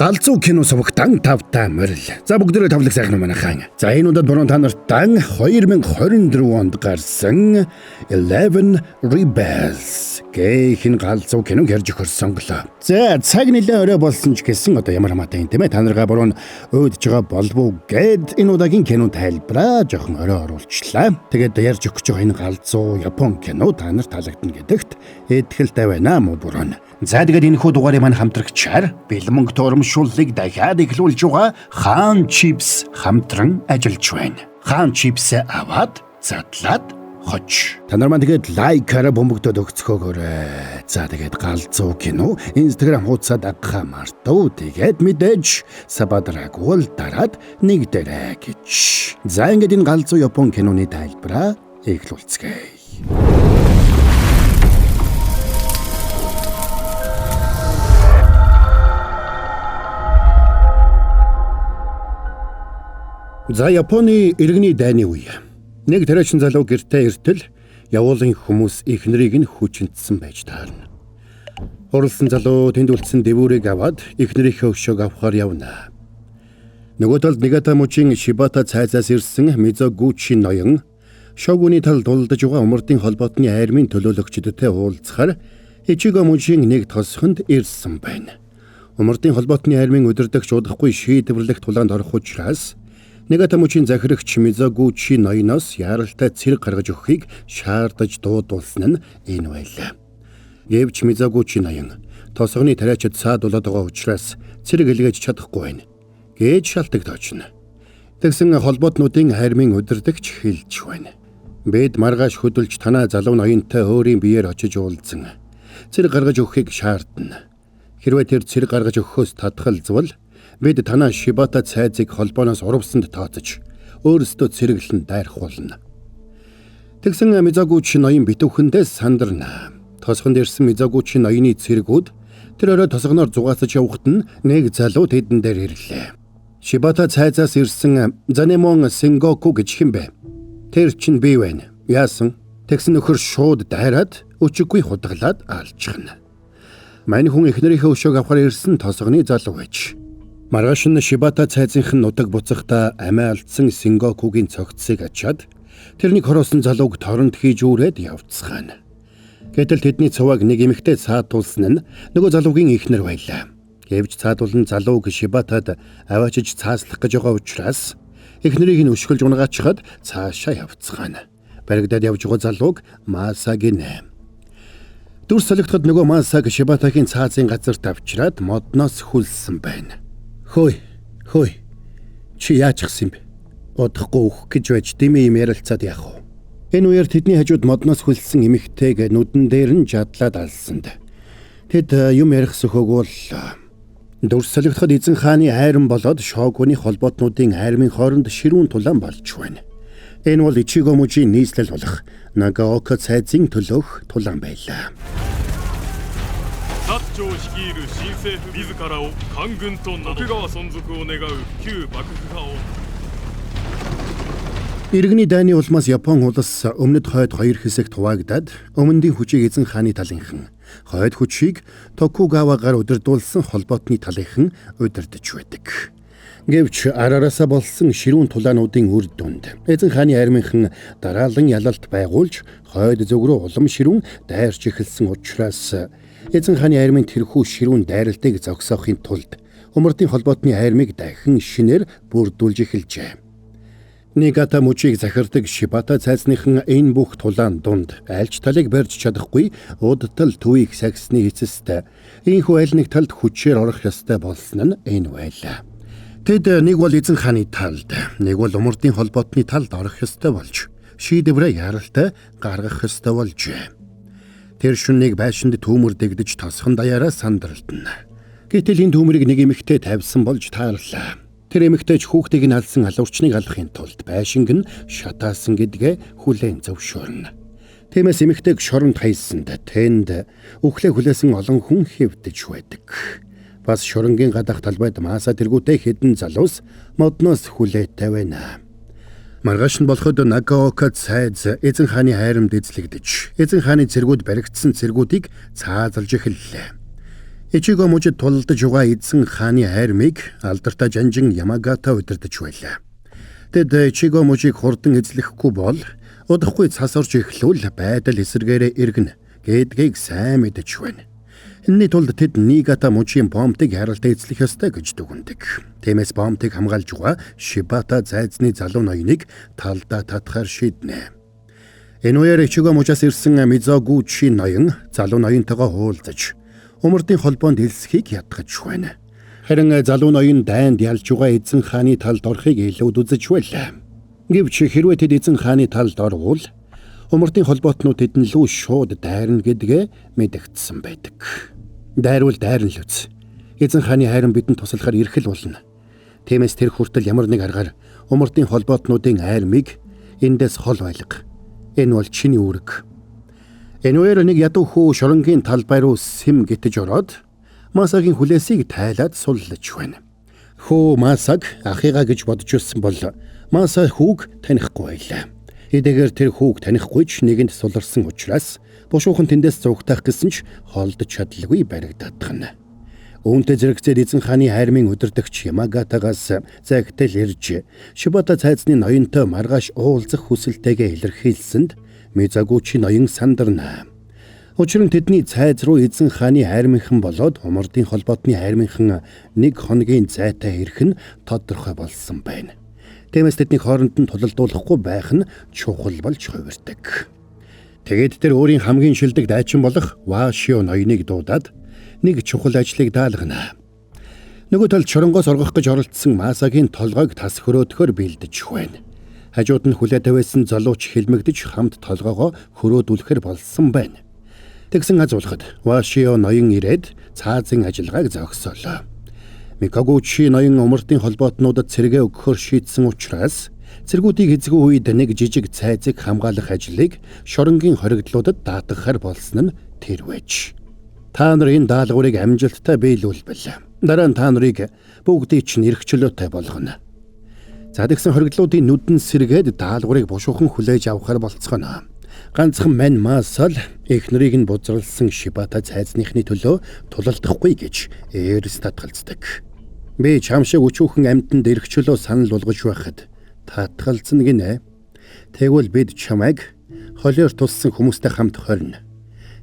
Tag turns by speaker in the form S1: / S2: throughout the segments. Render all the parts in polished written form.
S1: Галзуу кино сувагтан тавтай морил. За бүгдээрээ тавлаг сайхан манайхан. За энэ удаад борон та нартан 2024 онд гарсан 11 Rebels гэх галзуу киног ярьж өгсөн. За цаг нэлээд орой болсон ч гэсэн одоо ямар хамаатай юм тийм ээ. Та наргаа борон өөдөж байгаа болов гэд энэ удаагийн кино тайлбараа жоохон орой оруулчлаа. Тэгээд ярьж өгч байгаа энэ галзуу Япон кино та нарт таалагдана гэдэгт итгэлтэй байна мó борон. За тэгээд энэ хүү дугаарыг маань хамтрагчаар бэлмэнг урамшууллыг дахиад эхлүүлж байгаа Хаан Чипс хамтран ажиллаж байна. Хаан Чипс аваад задлаад хоч. Та нар маань тэгээд лайкаараа бөмбөгдөд өгцгөөгөөрэй. За тэгээд галзуу кино Instagram хуудасаа дагахаа мартав. Тэгээд мэдээж сабадрагуул дараад нэгдэрэй гэж. За ингээд энэ галзуу Япон киноны тайлбараа эхлүүлцгээе. За Японы иргэний дайны үе. Нэг тариачин залуу гэртээ иртэл явуулын хүмүүс эхнэрийг нь хүчинтсэн байж таарна. Уралсан залуу тэнд үлдсэн дэвүүрийг аваад эхнэрийнхээ өшөөг авахар явна. Нөгөө талд Нигата мужийн Шибата цайзаас ирсэн Мизогучи ноён шогуны талд дулдаж байгаа умардын холбоотны айрмын төлөөлөгчдөдтэй уулзахаар Ичиго мужийн нэг тосхонд ирсэн байна. Умардын холбоотны айрмын удирдагч удахгүй шийдвэрлэх тулаанд орох учраас Нигата мужийн захирагч Мизогучи ноёноос яаралтай цэрэг гаргаж өгөхийг шаардаж дуудуулсан нь энэ байлаа. Гэвч Мизогучи ноён тосгоны тариачид саад болоод байгаа учраас цэрэг илгээж чадахгүй байна гэж шалтгаалж байна. Тэгсэн холбоотнуудын хайрмын удирдагч хэлж байна. Бид маргааш хөдөлж танаа залуу ноёнтой өөрийн биеэр очиж уулзсан. Цэрэг гаргаж өгөхийг шаардна. Хэрвээ тэр цэрэг гаргаж өгөхөөс татгалзвал бид танаа Шибата цайзыг холбооноос урвсанд тооцож өөрсдөө цэрэглэн дайрах болно. Тэгсэн Мизогучи ноён битүүхэндээ сандарна. Тосгонд ирсэн Мизогучи ноёны цэргүүд тэр орой тосгоноор зугаацаж явхад нь нэг залуу тэдэн дээр ирлээ. Шибата цайзаас ирсэн Занемон Сенгоку гэж хэмбэ. Тэр чинь бий байна. Яасан? Тэгсэн нөхөр шууд дайраад өчиггүй худгалаад алчихна. Мань хүн эхнэрийнхээ өшөөг авахар ирсэн тосгоны залуу байж. Маргааш нь Шибата цайзынх нь нутаг буцахдаа амиа алдсан Сенгокугийн цогцсыг ачаад тэрнийг хороосон залууг торонд хийж үүрээд явцгаана. Гэтэл тэдний цуваг нэг эмэгтэй цаатуулсан нь нөгөө залуугийн эхнэр байлаа. Гэвч цаатуулан залууг Шибатад аваачиж цааслах гэж байгаа учраас эхнэрийг нь өшгөлж унгаачихад цаашаа явцгаана. Баригдаад явж байгаа залууг Масаг нэ. Дүрс солигдоход нөгөө Масаг Шибатагийн цаазын газар тавчраад модноос хүлсэн байна. Хөөе. Чи яаж гисэн бэ? Удахгүй өөх гэж байж дэмий юм ярилцаад яах вэ? Энэ үеэр тэдний хажууд модноос хүлсэн эмэгтэйг нүдэн дээр нь жадлаад алсанд. Тэд юм ярих сөхөөг бол дүрс солигдоход эзэн хааны айран болоод шогуны холбоотнуудын айрмын хооронд ширүүн тулаан болж байна. Энэ бол Ичиго мужийн нийслэл болох Нагаока цайзын төлөөх тулаан байлаа. Иргэний дайны улмаас Япон улс өмнөд хойд хоёр хэсэгт хуваагдаад өмнөдийн хүчийг эзэн хааны талынхан, хойд хүчийг Токугавагаар удирдуулсан холбоотны талынхан удирдах байдаг. Гэвч арараасаа болсон ширүүн тулаануудын үр дүнд эзэн хааны армийнхан дараалан ялалт байгуулж хойд зүг рүү улам ширүүн дайрч эхэлсэн учраас эзэн хааны армийн тэрхүү ширүүн дайралтыг зогсоохын тулд умардын холбоотны армийг дахин шинээр бүрдүүлж эхэлжээ. Нигата мужийг захирдаг Шибата цайзныхан энэ бүх тулаан дунд альч талыг барьж чадахгүй удтал төвийг сагсны эцэст энэхүү аль нэг талд хүчээр орох ёстой болсон нь энэ байлаа. Тэд нэг бол эзэн хааны талд, нэг бол умардын холбоотны талд орох ёстой болж шийдвэрээ яралтай гаргах ёстой болжээ. Тэр шүнийг байшинд түүмэр дэгдэж тосхон даяараа сандралдана. Гэтэл энэ түүмрийг нэг эмэгтэй тавьсан болж таарлаа. Тэр эмэгтэйч хүүхдийг нь алсан алуурчныг алахын тулд байшинг нь шатаасан гэдгээ хүлээн зөвшөөрнө. Тиймээс эмэгтэйг шоронд хайсанд тэнд үхлээ хүлээсэн олон хүн хэвдэж байдаг. Бас шоронгийн гадах талбайд Маса тэргүүтэй хэдэн залуус модноос хүлээтэй байна. Маргааш нь болоход Нагаока цайз эзэн хааны хайрамд эзлэгдэж, эзэн хааны цэргүүд баригдсан цэргүүдийг цаазалж эхэллээ. Ичиго мужид тулдаж байгаа эзэн хааны хайрмыг алдартай жанжин Ямагата удирдах байлаа. Тэд Ичиго мужийг хурдан эзлэхгүй бол удахгүй цас орж эхлүүл байдал эсэргээрээ иргэнэ гэдгийг сайн мэдэж байна. Энэний тулд тэд Нигата мужийн бомбыг харалтаа эзлэх ёстой гэж дүгнэдэг. Тиймээс бомбыг хамгаалж байгаа Шибата зайзны залуу ноёныг талдаа татахаар шийднэ. Энэ үеэр Ичиго мужаас ирсэн Мизогучи ноён залуу ноёнтойгоо уулзаж умардын холбоонд элсхийг ядгаж байна. Харин залуу ноён дайнд ялж байгаа эзэн хааны талд орохыг илүүд үзэж байлаа. Гэвч хэрвээ тэд эзэн хааны талд орвол умардын холбоотнууд тэдэн лүү шууд дайрна гэдгээ мэдэгдсэн байдаг. Дайрвал дайрна л үз. Эзэн хааны хайран бидэнд туслахаар ирэх л болно. Тиймээс тэр хүртэл ямар нэг аргаар умардын холбоотнуудын айрмыг эндээс хол байлга. Энэ бол чиний үүрэг. Энэ үеэр нэг ядуу хүү шоронгийн талбай руу сэм гитэж ороод Масагийн хүлээсийг тайлаад суллаж байна. Хүү Масаг ахыгаа гэж бодож ирсэн бол Маса хүүг танихгүй байлаа. Эдгээр тэр хүүг танихгүй ч нэгэнд суларсан учраас бушуухан тэндээс зугтах гэсэн ч холдож чадалгүй баригдадгана. Үүнтэй зэрэгцээд эзэн хааны хайрмын удирдагч Ямагатагаас загтал ирж Шибата цайзны ноёнтой маргааш уулзах хүсэлтэйгээ илэрхийлсэнд Мизогучи ноён сандарна. Учир нь тэдний цайз руу эзэн хааны хайрмынхан болоод умардын холбоотны хайрмынхан нэг хоногийн зайтай ирэх нь тодорхой болсон байна. Тиймээс тэдний хооронд нь тулалдуулахгүй байх нь чухал болж хувирдаг. Тэгээд тэр өөрийн хамгийн шилдэг дайчин болох Вашио ноёныг дуудаад нэг чухал ажлыг даалгана. Нөгөө талд чоронгоос оргох гэж оролдсон Масагийн толгойг тас хөрөөдөхөөр бэлдэж байна. Хажууд нь хүлээдэг байсан залууч хэлмэгдэж хамт толгоогоо хөрөөдүүлэхэр болсон байна. Тэгсэн азуулахад Вашио ноён ирээд цаазын ажиллагааг зогсоолоо. Микогучи ноён умардын холбоотнуудад цэргээ өгөхөөр шийдсэн учраас цэргүүдийг эзгүй үед нэг жижиг цайзыг хамгаалах ажлыг шоронгийн хоригдлуудад даатгахаар болсон нь тэр байж. Та нар энэ даалгаврыг амжилттай биелүүлбэл дараа нь та нарыг бүгдийг чинь эрх чөлөөтэй болгоно. За тэгсэн хоригдлуудын нүдэн сэргээд даалгаврыг бушуухан хүлээж авахар болцгоно. Ганцхан мань Масал эхнэрийг нь бузралсан Шибата цайзныхны төлөө тулалдахгүй гэж ээрс татгалздаг. Би чамшиг өчүүхэн амьтанд эрх чөлөө санал болгож байхад татгалзна гинэ. Тэгвэл бид чамайг холиор туссан хүмүүстэй хамт хорно.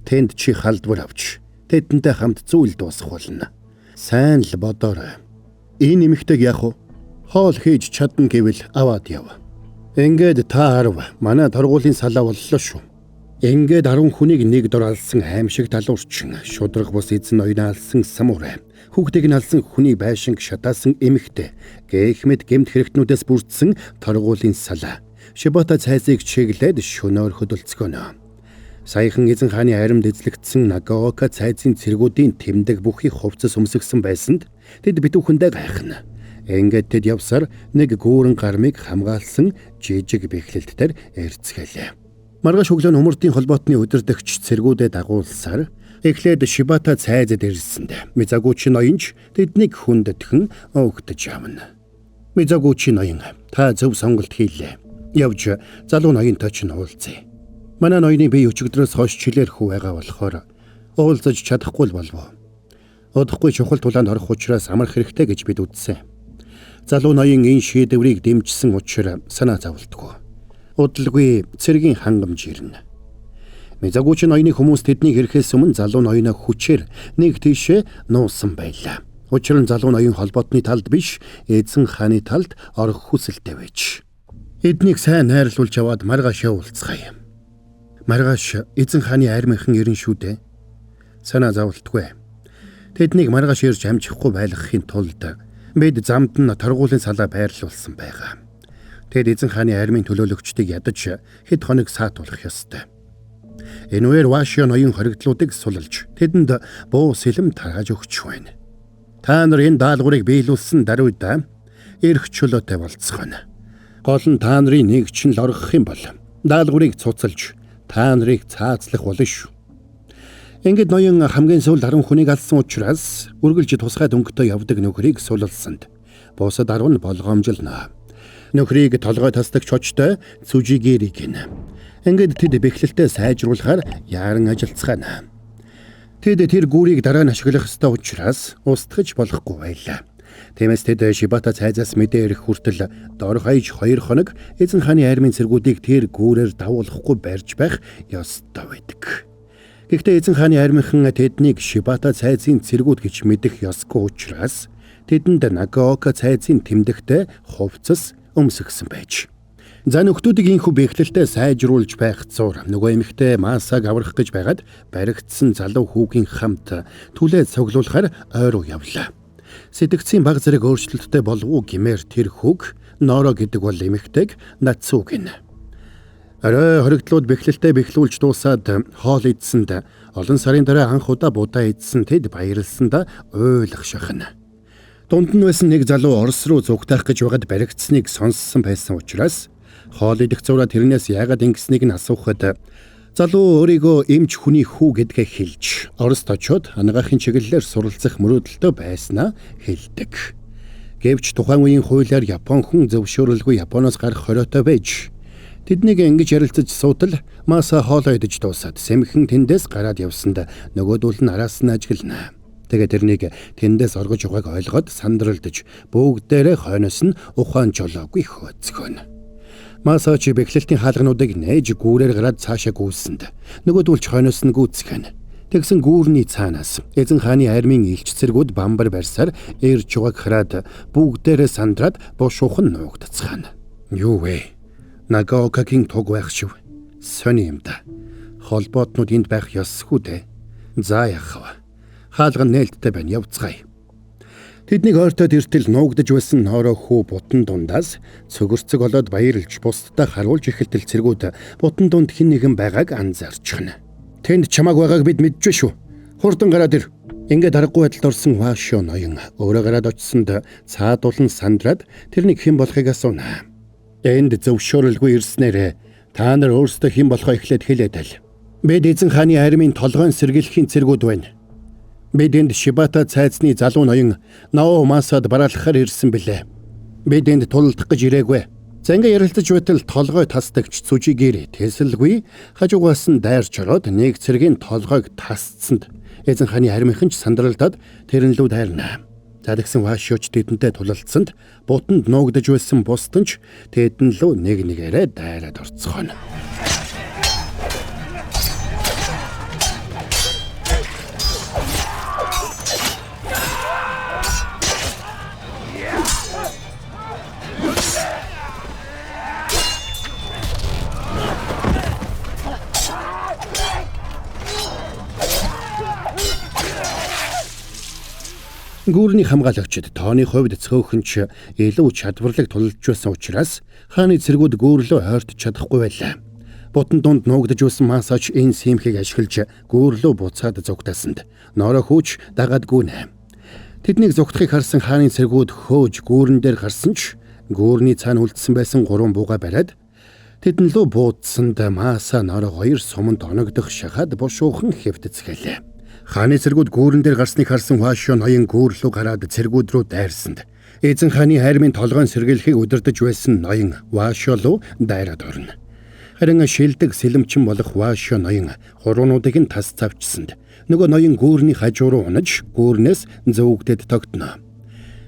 S1: Тэнд чи халдвар авч тэдэнтэй хамт зүйл дуусгах болно. Сайн л бодоорой. Энэ нэмэгтэйг яах вэ? Хоол хийж чадна гэвэл аваад яв. Ингээд та 10 манай торгуулийн салаа боллоо шүү. Ингээд 10 хүнийг нэг дор алсан аимшиг талуурчин, шудраг бус эзэн ноён алсан самурай, хүүхдийг нь алсан хүний байшинг шатаасан эмэгтэй, гэх мэт гэмт хэрэгтнүүдээс бүрдсэн торгуулийн салаа. Шибата цайзыг чиглээд шөнөөр хөдөлцгөнө. Саяхан эзэн хааны хайрамд эзлэгдсэн Нагаока цайзын цэргүүдийн тэмдэг бүхий хувцас өмсгсөн байсанд тэд битүүхэндээ гайхна. Ингээд тэд явсаар нэг гүүрэн гармыг хамгаалсан жижиг бэхлэлтээр эрцгэлээ. Маргааш өглөө умардын холбоотны удирдагч цэргүүдэд дагуулсаар эхлээд Шибата цайзад ирсэнд Мизогучи ноёнч тэднийг хүндэтгэн өгдөж явна. Мизогучи ноён та зөв сонголт хийлээ. Явж залуу ноёнтой ч уулзъя. Манай ноёны бие өчигдрөөс хойш чилээр хүү байгаа болохоор уулзаж чадахгүй болов. Удахгүй чухал тулаанд орох учраас амрах хэрэгтэй гэж бид үзсэн. Залуу ноён энэ шийдвэрийг дэмжсэн учраас санаа зовлтгүй. Удалгүй цэргийн хангамж ирнэ. Мизогучи ноёны хүмүүс тэднийг ирэхээс өмнө залуу ноёноо хүчээр нэг тийшээ нуусан байлаа. Учир нь залуу ноён холбоотны талд биш, эзэн хааны талд орох хүсэлтэй байж. Эднийг сайн найрлуулж аваад маргааш уулзгая. Маргааш эзэн хааны армийнхан ирнэ шүү дээ. Санаа зовлтгүй. Тэднийг маргааш ирж амжихгүй байлгахын тулд бид замд нь торгуулийн салаа байрлуулсан байгаа. Тэд эзэн хааны армийн төлөөлөгчдийг ядаж хэд хоног саатуулах ёстой. Энэ үеэр Вашио ноён хоригдлуудыг суллж тэдэнд буу сэлэм тарааж өгч байна. Та нар энэ даалгаврыг биелүүлсэн даруйда эрх чөлөөтэй болцгоно. Гол нь та нарын нэг ч л оргох юм бол даалгаврыг цуцалж та нарыг цаацлах болно шүү. Ингээд ноён хамгийн сүүл 10 хүнийг алсан учраас үргэлж тусгай дөнгөтэй явдаг нөхрийг суллсанд бусад 10 нь болгоомжилно. Нөхрийг толгой тасдагч очтой Цүжигэрийг гинэ. Ингээд тэд бэхлэлтэд сайжруулахаар яаран ажиллацгаана. Тэд тэр гүүрийг дараа нь ашиглах ёстой учраас устгаж болохгүй байлаа. Тиймээс тэд Шибата цайзаас мэдээ ирэх хүртэл дор хаяж 2 хоног эзэн хааны армийн цэргүүдийг тэр гүүрээр дагуулахгүй барьж байх ёстой байдаг. Гэхдээ эзэн хааны армийнхан тэднийг Шибата цайзын цэргүүд гэж мэдэх ёсгүй учраас тэдэнд Нагаока цайзын тэмдэгтээ хувцас өмсгсөн байж. За нөхдүүдийг инхүү бэхлэлтэд сайжруулж байх зур нөгөө эмэгтэй Масаг аврах гэж байгаад баригдсан залуу хүүгийн хамт түлээ цуглуулахаар ойр руу явлаа. Сэтгцийн баг зэрэг өөрчлөлттэй болов уу гэмээр тэр хүүг Норо гэдэг бол эмэгтэйг Нацуу гинэ. Орой хоригдлууд бэхлэлтэд бэхлүүлж дуусаад хоол идсэнд олон сарын дараа анх удаа будаа идсэн тэд баярлсандаа уйлах шахна. Дунд нь байсан нэг залуу Орос руу зүгтаах гэж байгаад баригдсныг сонссон байсан учраас хоол идэх зураа тэрнээс яагаад ингэснийг нь асуухад залуу өөрийгөө эмч хүний хүү гэдгээ хэлж Оросд очиод анагаахын чиглэлээр суралцах мөрөөдөлтөө байснаа хэлдэг. Гэвч тухайн үеийн хуулиар Япон хүн зөвшөөрөлгүй Японоос гарах хориотой байж тэднийг ингэж ярилцаж суудал Маса хоолоо идэж дуусаад сэмхэн тэндээс гараад явсанд нөгөөдөл нь араас нь ажиглана. Тэгээд тэрнийг тэндээс оргож байгааг ойлгоод сандралдаж бүгдээрээ хойноос нь ухаан жолоогүй хөөцгөн. Масачи бэхлэлтийн хаалгануудыг нээж гүүрээр гараад цаашаа гүйсэнд нөгөөдүүлч хойноос нь гүйцгэн. Тэгсэн гүүрний цаанаас эзэн хааны армийн илч цэргүүд бамбар барьсаар ирж байгааг хараад бүгдээрээ сандраад бушуухан нуугдцгаана. Юу вэ? Нагаокагийн туг байх шив. Сони юм да. Холбоотнууд энд байх ёсгүй дээ. За яхав. Хаалган нээлттэй байна, явцгаая. Тэднийг ойртоод иртэл нуугдж байсан Норо хүү бутан дундаас цөгөрцөг болоод баярлж бусдаа харуулж эхэлтэл цэргүүд бутан дунд хэн нэгэн байгааг анзаарчихна. Тэнд чамааг байгааг бид мэдж шүү. Хурдан гараад ир. Ингээд аргагүй байдалд орсон Вашо ноён өөрөө гараад очсонд цаадуулан сандраад тэрнийг хэн болохыг асууна. Энд зөвшөөрөлгүй ирснээр та нар өөрсдөө хэн болохоо эхлээд хэлээд л. Бид эзэн хааны армийн толгойн сэргийлэхийн цэргүүд байна. Бид энд Шибата цайзны залуу ноён Нао Масад бараалхахаар ирсэн билээ. Бид энд тулдах гэж ирээгүй. За ингээ ярилцаж байтал толгой тасдагч Цүжигэр тэсэлгүй хажуугаас нь дайрч ороод нэг цэргийн толгойг тасцсанд эзэн хааны армийнхан ч сандралдаад тэрнлүү дайрна. За тэгсэн Вашиоч тэдэнтэй тулалдсанд бутанд нуугдж байсан бусдан ч тэдэнлүү нэг нэгээрээ дайраад орцгооно. Гүүрний хамгаалагчид тооны хувьд цөөхөн ч илүү чадварлаг тулж байсан учраас хааны цэргүүд гүүрлөө ойртож чадахгүй байлаа. Бутан дунд нуугдж байсан Масач энэ симхийг ашиглаж гүүрлөө буцаад зогтаасанд Норо хүүч дагаадгүй нэ. Тэднийг зогтохыг харсан хааны цэргүүд хөөж гүүрэн дээр гарсан ч гүүрний цаана үлдсэн байсан 3 бууга бариад тэдэн лөө буудсанд Маса Норо 2 суманд оногдох шахаад бушуухан хэвтцгэлээ. Хааны цэргүүд гүүрэн дээр гарсныг харсан Вашо ноён гүүрлөө гараад цэргүүд рүү дайрсанд эзэн хааны хайрмын толгойн сэргийлэхийг удирдах байсан ноён Вашо руу дайраад орно. Харин шилдэг сэлэмчин болох Вашо ноён хуруунуудыг нь тас цавчсанд нөгөө ноён гүүрний хажуу руу унаж гүүрнээс зөвгдөд тогтно.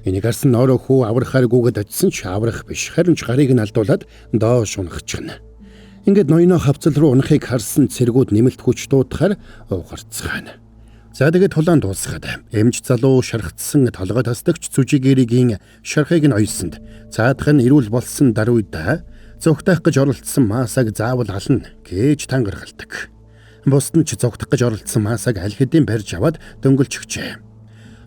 S1: Энийг харсан Норо хүү аврахаар гүгэд очисон ч аврах биш, харин ч гарыг нь алдуулаад доош унахчихна. Ингээд ноёноо хавцал руу унахыг харсан цэргүүд нэмэлт хүч дуудахаар угарцгаана. За тэгээд тулаан дуусгаад эмч залуу шархтсан толгой тасдагч Цүжигэригийн шархыг нь ойсонд цаадах нь ирүүл болсон даруйда зогтоох гэж оролцсон Масаг заавал ална гэж тангаргалдаг. Бусд нь ч зогтох гэж оролцсон Масаг аль хэдийн барьж аваад дөнгөлчихжээ.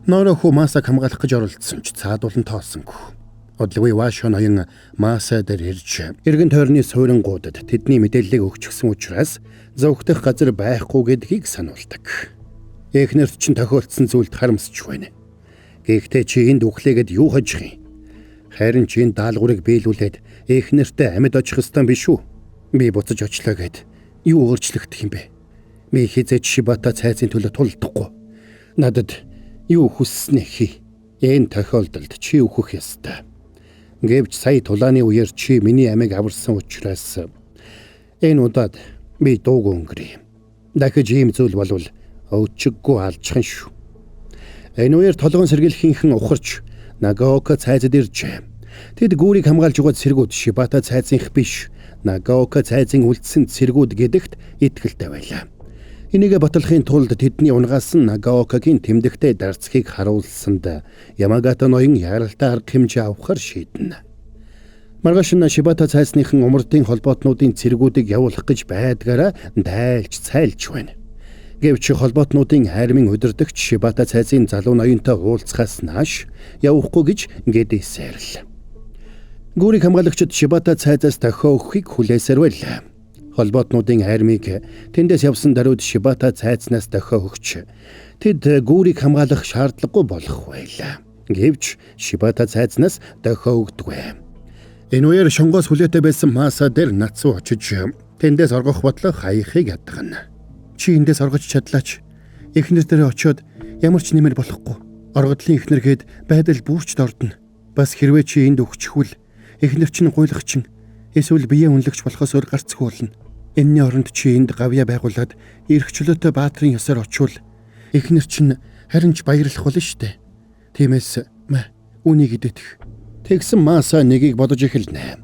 S1: Норо хүү Масаг хамгаалах гэж оролцсон ч цаадуулан тоосонгүй. Одлгүй Вашо ноён Маса дээр ирж эргэн тойрны суйрангуудад тэдний мэдээллийг өгчихсөн учраас зогтох газар байхгүй гэдгийг сануулдаг. Эхнэрт чинь тохиолдсон зүйлд харамсч байна. Гэхдээ чи энд үхлээгээд юу хожих юм? Харин чи энэ даалгаврыг биелүүлээд эхнэртээ амьд очих ёстой биш үү? Би буцаж очлоо гэд юу өөрчлөгдөх юм бэ? Би хизээч Шибата цайзын төлөө тулдахгүй. Надад юу хүссэнэ хий. Энэ тохиолдолд чи үхэх ёстой. Гэвч сая тулааны үеэр чи миний амийг аварсан учраас энэ удаад би дууг өнгөрье. Дахиж ийм зүйл болвол өвчггүй алжхан шүү. Энэ үеэр толгойн сэргийлхийнхэн ухарч Нагаока цайзад иржээ. Тэд гүүрийг хамгаалж байгаа цэргүүд Шибата цайзынх биш, Нагаока цайзын үлдсэн цэргүүд гэдэгт итгэлтэй байлаа. Энийг батлахын тулд тэдний унгаас нь Нагаокагийн тэмдэгтэй дарцгийг харуулсанд Ямагата ноён яралтай арга хэмжээ авахар шийднэ. Маргааш нь Шибата цайзныхан умардын холбоотнуудын цэргүүдийг явуулах гэж байдгаараа дайлж цайлж байна. Гэвч холбоотнуудын хайрмын удирдагч Шибата цайзын залуу ноёнтой уулзахаас нааш явахгүй гэж гэдээсээр л. Гүүрийг хамгаалагчид Шибата цайзаас дохио өгөхийг хүлээсээр байлаа. Холбоотнуудын хайрмыг тэндээс явсан даруйд Шибата цайзнаас дохио өгч тэд гүүрийг хамгаалах шаардлагагүй болох байлаа. Гэвч Шибата цайзнаас дохио өгдөггүй. Энэ үеэр шонгоос хүлээтэй байсан Маса дээр Нацуу очиж тэндээс оргох бодлоо хаяхыг ядгана. Чи эндээс оргож чадлаач. Эхнэр дээр очиод ямар ч нэмэр болохгүй. Оргодлын эхнэр гээд байдал бүрчд ордно. Бас хэрвээ чи энд өгчихвэл эхнэр чинь гуйлагчин эсвэл биеэ үнэлэгч болохоос өөр гарцгүй болно. Энэний оронд чи энд гавья байгуулад эрхчлөөтэй баатрын ёсоор очивол эхнэр чинь харин ч баярлах болно штэ. Тиймээс үнийг идэх. Тэгсэн Маса нэгийг бодож эхэлнэ.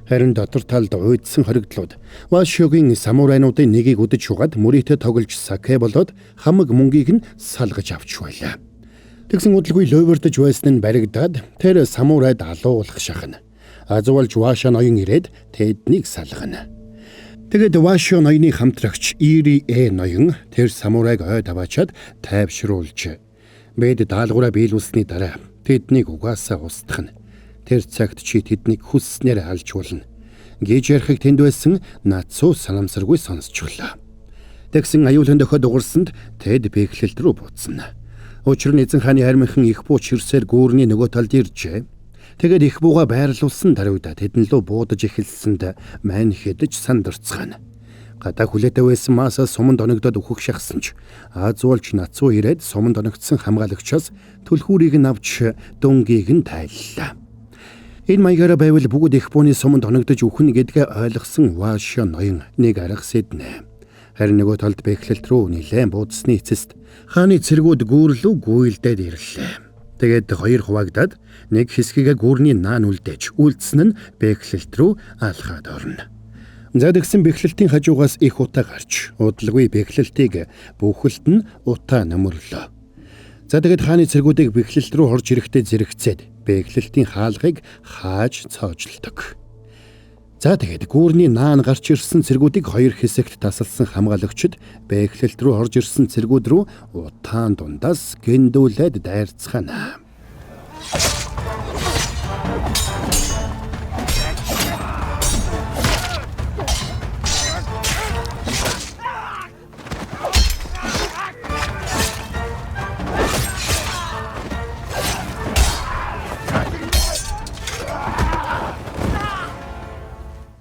S1: Харин дотор талд уйдсан хоригдлууд Вашиогийн самурайнуудын нэгийг үдэж угаад мөрийтэй тоглож сакэ болоод хамаг мөнгийг нь салгаж авч байлаа. Тэгсэн удалгүй лойвортож байсан нь баригдаад тэр самурайд алуулах шахна. Азуулж Ваша ноён ирээд тэднийг салгана. Тэгэд Вашио ноёны хамтрагч Ири ноён тэр самурайг ойд аваачаад тайвшруулж бэд даалгавраа биелүүлсний дараа тэднийг угаасаа устгах нь. Тэр цагт чи тэднийг хүсснээр алж болно гэж ярихыг тэнд байсан Нацуу санамсаргүй сонсчихлаа. Тэгсэн аюулын дохиод дуурсанд тэд бэхлэлт рүү буцна. Учир нь эзэн хааны харминхан их буу чирсээр гүүрний нөгөө талд иржээ. Тэгэд их бууга байрлуулсан даруйда тэдэн лөө буудаж эхэлсэнд мань хэдэж сандарцгаана. Гадаа хүлээтэй байсан Маса суманд оногдоод үхэх шахсан ч Азуулж Нацуу ирээд суманд оногдсон хамгаалагчаас түлхүүрийг нь авч дүнгийг нь тайллаа. Энэ маягаараа байвал бүгд их бууны суманд оногдож үхнэ гэдгээ ойлгосон Вашио ноён нэг арга сэднэ. Харин нөгөө талд бэхлэлт рүү нилээн буудсны эцэст хааны цэргүүд гүүрлүү гүйлдээд ирлээ. Тэгээд хоёр хуваагдаад нэг хэсгийг гүүрний наан үлдээж үлдсэн нь бэхлэлт рүү алхаад орно. За тэгсэн бэхлэлтийн хажуугаас их утаа гарч удалгүй бэхлэлтийг бүхэлд нь утаа нөмөрлөө. За тэгээд хааны цэргүүдийг бэхлэлт рүү орж ирэхдээ зэрэгцээд бэхлэлтийн хаалгыг хааж цоожлдог. За тэгээд гүүрний наан гарч ирсэн цэргүүдийг хоёр хэсэгт тасалсан хамгаалагчид бэхлэлт рүү орж ирсэн цэргүүд рүү утаан дундаас гиндүүлээд дайрцгаана.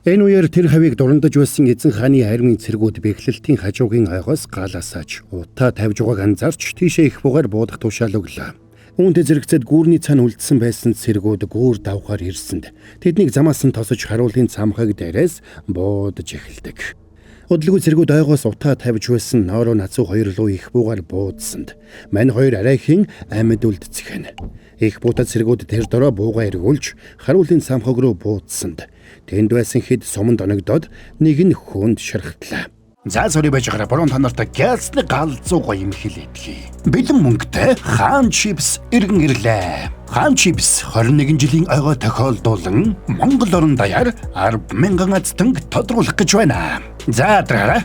S1: Энэ үеэр тэр хавийг дурандаж байсан эзэн хааны хайрмын цэргүүд бэхлэлтийн хажуугийн ойгоос галаасаач утаа тавьж байгааг анзаарч тийшээ их бугаар буудах тушаал өглөө. Үүнтэй зэрэгцээд гүүрний цаана үлдсэн байсан цэргүүд гүүр давхаар ирсэнд тэднийг замаас нь тосож харуулын цамхаг дээрээс буудаж эхэлдэг. Удалгүй цэргүүд ойгоос утаа тавьж байсан Норо Нацуу хоёр луу их бугаар буудсанд мань хоёр арайхийн амьд үлдцэх. Их буутаа цэргүүд тэр дороо буугаа эргүүлж харуулын цамхаг руу буудсанд тэнд байсан хэд суманд оногдоод нэг нь хүнд ширхтлаа. За сори байж гараа борон та нартай гялсны галзуу гоё юм хэлээдгий. Бэлэн мөнгөтэй хаан чипс иргэн ирлээ. Хаан чипс 21 жилийн ойгоо тохиолдуулан Монгол орон даяар 10,000 азтанг тодруулах гэж байна. За дараа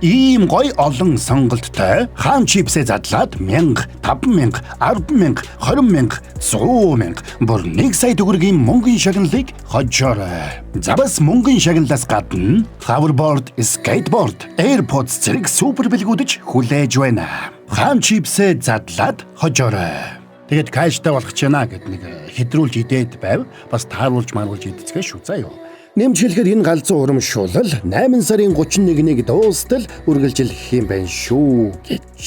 S1: ийм гоё олон сонголттой хаан чипсээ задлаад 1000, 5,000, 10,000, 20,000, 100,000 бүр 1 сая төгрөгийн мөнгөний шагналыг хожоорой. За бас мөнгөний шагналаас гадна hoverboard, skateboard, AirPods зэрэг супер бэлгүүдэж хүлээж байна. Хаан чипсээ задлаад хожоорой. Тэгээд каштай болох ч яана гэд нэг хэдрүүлж идээд байв. Бас тааруулж маруулж идцгээ шүү заа юу. Нэмжлэхэд энэ галзуу урамшуулал 8 сарын 31-нийг дуустал үргэлжилэх юм байна шүү гэж.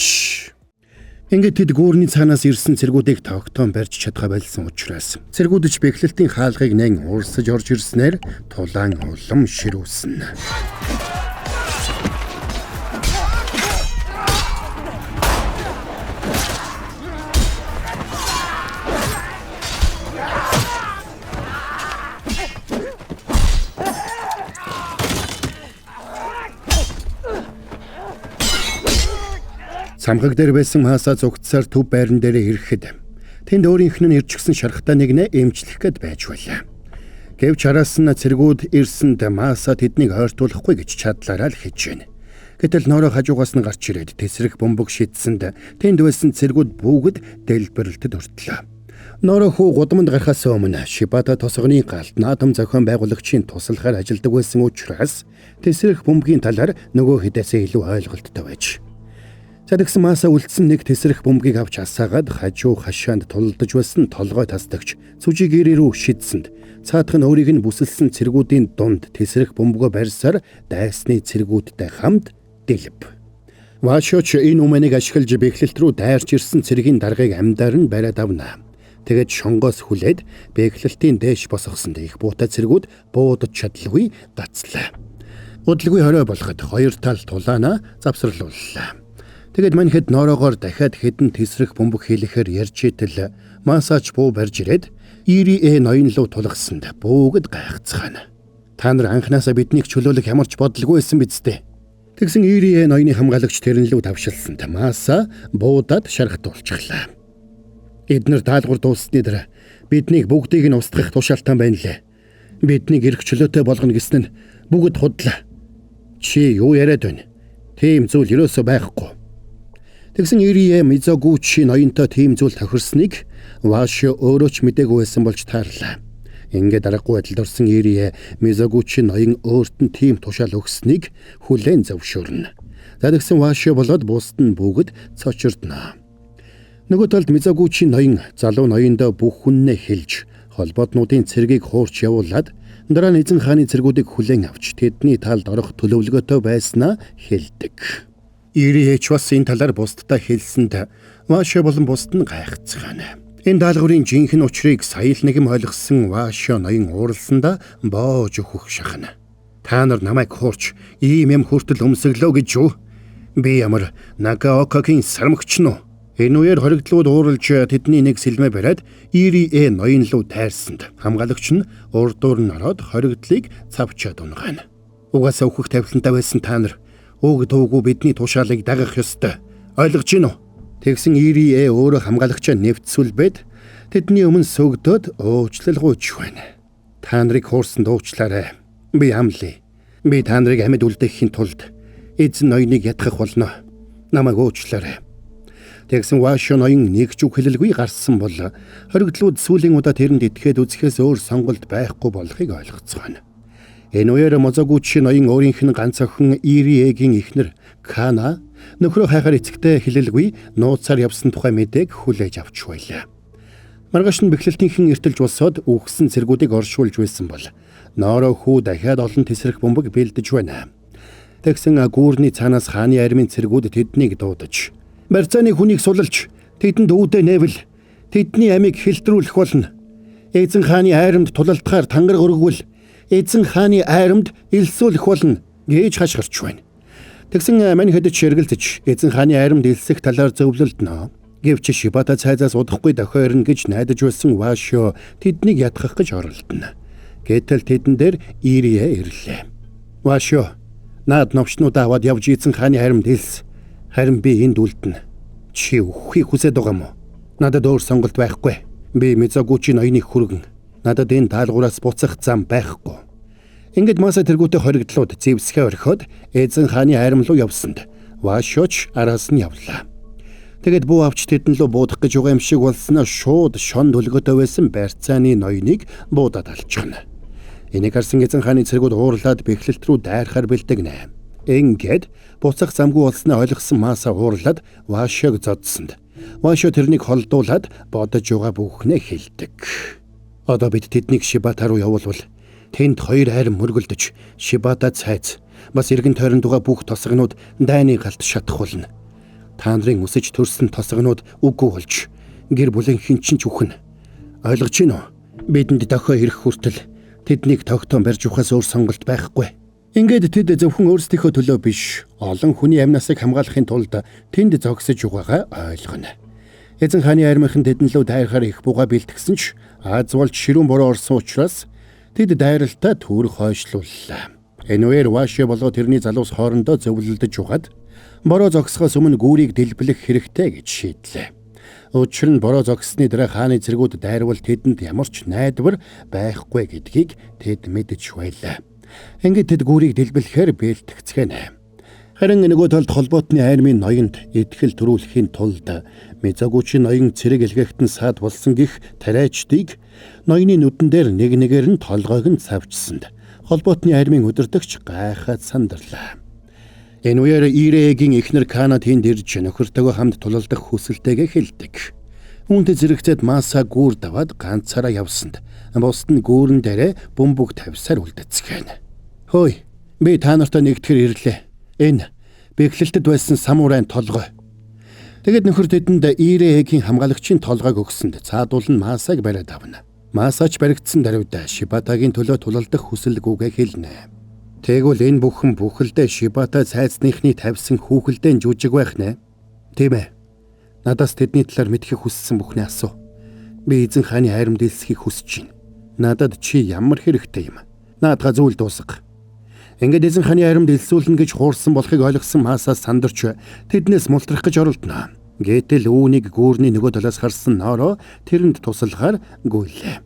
S1: Ингээд тэд гүүрний цаанаас ирсэн цэргүүдийг тогтоон барьж чадхаа байлсан учраас цэргүүдч бэхлэлтийн хаалгыг нэн уурсаж орж ирснээр тулаан улам ширүүсэн. Самхаг дээр байсан Мааса зугтсаар төв байран дээрээ ирэхэд тэнд өөрийнх нь ирчихсэн шархтаа нэгнээ эмчлэх гээд байж байлаа. Гэвч араас нь цэргүүд ирсэнд Мааса тэднийг ойртуулахгүй гэж чадлаараа л хийж байна. Гэтэл ноороо хажуугаас нь гарч ирээд тесрэх бөмбөг шидсэнд тэнд байсан цэргүүд бүгд дэлбэрэлтэд ортлоо. Ноороо хүү гудамд гарахаас өмнө Шибата тосгоны галд наадам зохион байгуулагчийн туслахаар ажилладаг байсан учраас тесрэх бөмбөгийн талаар нөгөө хэдээсээ илүү ойлголттой байж. Тэгсэн Мааса үлдсэн нэг тесрэх бөмбөгийг авч асаагаад хажуу хашаанд тулдаж байсан толгой тасдагч сүжиг ирээ рүү шидсэнд цаадах нь өөрийг нь бүсэлсэн цэргүүдийн дунд тесрэх бөмбөгөө барьсаар дайсны цэргүүдтэй хамт дэлб. Вашоч энэ үмэнийг ашиглаж бэхлэлт рүү дайрч ирсэн цэргийн даргаыг амьдаар нь бариад авна. Тэгэд шонгоос хүлээд бэхлэлтийн дээш босгосонд их буутай цэргүүд буудаж чадалгүй гацлаа. Удалгүй хорой болоход хоёр тал тулаана завсарлууллаа. Тэгэд манхэд ноороогоор дахиад хэдэн тесрэх бөмбөг хийлэхээр ярьж итэл Маасаач буу барьж ирээд Ирээ ноён луу тулгасанд бүгд гайхацгаана. Та нар анхнаасаа биднийг чөлөөлөх ямарч бодлого байсан биз дээ. Тэгсэн Ирээ ноёны хамгаалагч тэрэн лүү давшилсанд Мааса буудаад шархтуулчихлаа. Эднэр даалгавар дууссны дараа биднийг бүгдийг нь устгах тушаалтан байна лээ. Биднийг эрх чөлөөтэй болгоно гэснэ нь бүгд худлаа. Чи юу яриад байна? Тийм зүйл ерөөсөө байхгүй. Тэгсэн Ирээ Мизогучи ноёнтой тийм зүйл тохирсныг Вашо өөрөө ч мэдээгүй байсан болж таарлаа. Ингээд аргагүй байдалд орсон Ирээ Мизогучи ноён өөрт нь тийм тушаал өгснийг хүлээн зөвшөөрнө. За тэгсэн Вашо болоод бусд нь бүгд цочирдно. Нөгөө талд Мизогучи ноён залуу ноёндоо бүх хүннээ хэлж холбоотнуудын цэргийг хуурч явуулаад дараа нь эзэн хааны цэргүүдийг хүлээн авч тэдний талд орох төлөвлөгөөтэй байснаа хэлдэг. Ирээч бас энэ талаар бусдтай хэлсэнд Вашо болон бусд нь гайхацгаана. Энэ даалгаврын жинхэнэ учрыг сая л нэгэн ойлгосон Вашо ноён ууралсандаа боож өгөх шахна. Та нар намайг хуурч ийм юм хүртэл өмсөглөө гэж юу? Би ямар Нагаокагийн сармагч нь уу? Энэ үеэр хоригдлууд ууралж тэдний нэг сэлмэ бариад Ирээ ноён луу тайрсанд хамгаалагч нь урдуур нь ороод хоригдлыг цавчаад унгаана. Угаасаа өөхөх тавилантай байсан та нар өг дуугүй бидний тушаалыг дагах ёстой. Ойлгож гин үү? Тэгсэн Ирээ өөрөө хамгаалагчаа нэвтсүүлбэд тэдний өмнө сөгдөөд уучлалгүйж байна. Та нарыг хуурсанд уучлаарай. Би амлая. Би та нарыг амьд үлдээхийн тулд эзэн ноёныг ятгах болно. Намайг уучлаарай. Тэгсэн Вашо ноён нэг ч үг хэлэлгүй гарсан бол хоригдлууд сүүлийн удаа тэрэнд итгэхэд үзэхээс өөр сонголт байхгүй болохыг ойлгоцгоно. Энэ үеэр Мизогучи ноён өөрийнх нь ганц охин Ирээгийн эхнэр Кана нөхрөө хайхаар эцэгтэй хэлэлгүй нууцаар явсан тухай мэдээг хүлээж авч байлаа. Маргааш нь бэхлэлтийнхэн эртэлж болсоод үхсэн цэргүүдийг оршуулж байсан бол ноороо хүү дахиад олон тесрэх бөмбөг бэлдэж байна. Тэгсэн гүүрний цаанаас хааны армийн цэргүүд тэднийг дуудаж барьцааны хүнийг сулалж тэдэнд үүдэ нээвэл тэдний амийг хэлтрүүлэх болно. Эзэн хааны айрамд тулалдахаар тангараг өргөвөл эзэн хааны айрамд элсүүлэх болно гэж хашгирч байна. Тэгсэн мань хэдэж ширгэлзэж эзэн хааны айрамд элсэх талаар зөвлөлднө. Гэвч Шибата цайзаас удахгүй дохиорно гэж найдаж байсан Вашо тэднийг ятгах гэж оролдоно. Гэтэл тэдэн дээр Ирээ ирлээ. Вашо наад новчнуудаа аваад явж эзэн хааны айрамд элс. Харин би энд үлдэнэ. Чи үххийг хүсэж байгаа мó? Надад өөр сонголт байхгүй. Би Мизогучи ноёны хүргэн. Надад энэ даалгавраас буцах зам байхгүй. Ингээд Мааса тэргүүтээ хоригдлууд зэвсгээ орхиод эзэн хааны айрам руу явсанд Вашоч араас нь явлаа. Тэгэд буу авч тэдэн лөө буудах гэж байгаа юм шиг болсноо шууд шон төлгөтэй байсан барьцааны ноёныг буудаад алчихна. Энийг харсан эзэн хааны цэргүүд уурлаад бэхлэлт рүү дайрахаар бэлдэгнэ. Ингээд буцах замгүй болсноо ойлгосон Мааса уурлаад Вашог зодсонд. Вашо тэрнийг холдуулаад бодож байгаа бүхнээ хэлдэг. Одоо бид тэднийг Шибата руу явуулвал тэнд хоёр хайрам мөргөлдөж Шибата цайз бас эргэн тойронд байгаа бүх тосгонууд дайны галт шатах болно. Та нарын өсөж төрсөн тосгонууд үгүй болж гэр бүлийн хинчин ч үхэн. Ойлгож гин үү? Бидэнд дохио ирэх хүртэл тэднийг тогтоон барьж ухаас өөр сонголт байхгүй. Ингээд тэд зөвхөн өөрсдийнхөө төлөө биш, олон хүний амнасыг хамгаалахын тулд тэнд зогсож байгаагаа ойлгоно. Эзэн хааны армийнхан тэдэн лөө дайрахаар их буга бэлтгэсэн ч аз болж ширүүн бороо орсон учраас тэд дайралтаа түүрэг хойшлууллаа. Энэ үеэр Вашо болоо тэрний залуус хоорондоо зөвлөлдөж угаад Бороо зогсохоос өмнө гүүрийг дэлбэлэх хэрэгтэй гэж шийдлээ. Учир нь бороо зогссны дараа хааны цэргүүд дайрвал тэдэнд ямар ч найдвар байхгүй гэдгийг тэд мэдэж байлаа. Ингээд тэд гүүрийг дэлбэлэхээр бэлтгэцгэнэ. Харин нөгөө талд холбоотны армийн ноёнд итгэл төрүүлэхийн тулд Мизагучи ноён цэрэг илгээхтэн саад болсон гих тариачдыг ноёны нүдэн дээр нэг нэгээр нь толгойг нь цавчсанд холбоотны армийн удирдагч гайхаад сандарлаа. Энэ үеэр Ирэгийн эхнэр Кана тэнд ирж нөхөртөөгөө хамт тулалдах хүсэлтэйгээ хэлдэг. Үүнтэй зэрэгцээд Маса гүүр даваад ганцаараа явсанд бусд нь гүүрэн дээрээ бөмбөг тавьсаар үлдэцгэн. Хөөе, би та нартай нэгтгэр ирлээ. Энэ бэхлэлтэд байсан самурайн толгой. Тэгэд нөхөр тэдэнд Ирэгийн хамгаалагчийн толгойг өгсөнд цаадуул нь Масаг бариад авна. Масач баригдсан даруйда Шибатагийн төлөө тулалдах хүсэлгүйгээ хэлнэ. Тэгвэл энэ бүхэн бүхэлдээ Шибата цайзныхны тавьсан хүүхэлдэн жүжиг байх нэ. Тийм ээ. Надаас тэдний талаар мэдхийг хүссэн бүхнээ асуу. Би эзэн хааны хайрам дэлсхийг хүсэж байна. Надад чи ямар хэрэгтэй юм? Наадга зүйл дуусга. Ингээд эзэн хааны хайрам дэлсүүлнэ гэж хуурсан болохыг ойлгосон Масаас сандарч тэднээс мултрах гэж оролдоно. Гэтэл үүнийг гүүрний нөгөө талаас харсан Норо тэрэнд тусалгаар гүйлээ.